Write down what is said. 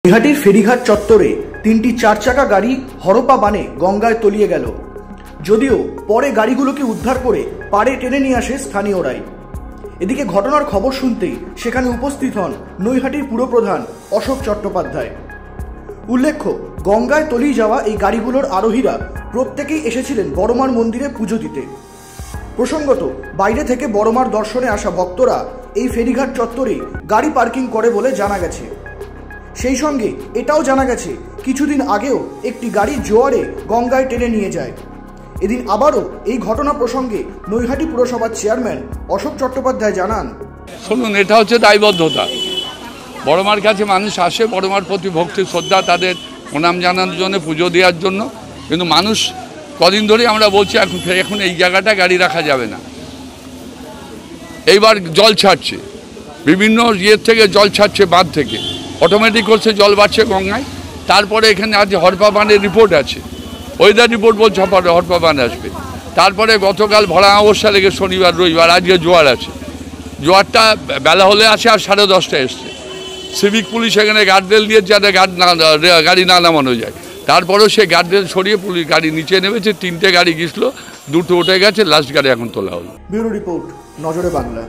নৈহাটির ফেরিঘাট চত্বরে তিনটি চারচাকা গাড়ি হরপা বানে গঙ্গায় তলিয়ে গেল। যদিও পরে গাড়িগুলোকে উদ্ধার করে পাড়ে টেনে নিয়ে আসে স্থানীয়রাই। এদিকে ঘটনার খবর শুনতেই সেখানে উপস্থিত হন নৈহাটির পুরপ্রধান অশোক চট্টোপাধ্যায়। উল্লেখ্য, গঙ্গায় তলিয়ে যাওয়া এই গাড়িগুলোর আরোহীরা প্রত্যেকেই এসেছিলেন বড়মার মন্দিরে পুজো দিতে। প্রসঙ্গত, বাইরে থেকে বড়মার দর্শনে আসা ভক্তরা এই ফেরিঘাট চত্বরে গাড়ি পার্কিং করে বলে জানা গেছে। সেই সঙ্গে এটাও জানা গেছে কিছুদিন আগেও একটি গাড়ি জোয়ারে গঙ্গায় টেনে নিয়ে যায়। এদিন আবারও এই ঘটনা প্রসঙ্গে নৈহাটি পুরসভার চেয়ারম্যান অশোক চট্টোপাধ্যায় জানান, শুনুন, এটা হচ্ছে দায়বদ্ধতা। বড়মার কাছে মানুষ আসে, বড়মার প্রতি ভক্তি শ্রদ্ধা, তাদের প্রণাম জানানোর জন্য, পুজো দেওয়ার জন্য। কিন্তু মানুষ কদিন ধরেই আমরা বলছি এখন এই জায়গাটা গাড়ি রাখা যাবে না। এইবার জল ছাড়ছে, বিভিন্ন ইয়ের থেকে জল ছাড়ছে, বাঁধ থেকে অটোমেটিক করছে, জল বাড়ছে গঙ্গায়। তারপরে এখানে আজ হরপা বানের রিপোর্ট আছে, ওয়েদার রিপোর্ট বলছে হরপা বান আসবে। তারপরে গতকাল ভরা অবস্থা লেগে শনিবার রবিবার, আজকে জোয়ার আছে। জোয়ারটা বেলা হলে আসে আর 10:30টায় এসছে। সিভিক পুলিশ এখানে গার্ডরেল দিয়ে যাতে গাড়ি না নামানো যায়। তারপরেও সে গার্ডরেল সরিয়ে পুলিশ গাড়ি নিচে নেমেছে। 3টে গাড়ি গেছিলো, 2টো উঠে গেছে, লাস্ট গাড়ি এখন তোলা হলো। ব্যুরো রিপোর্ট, নজরে বাংলা।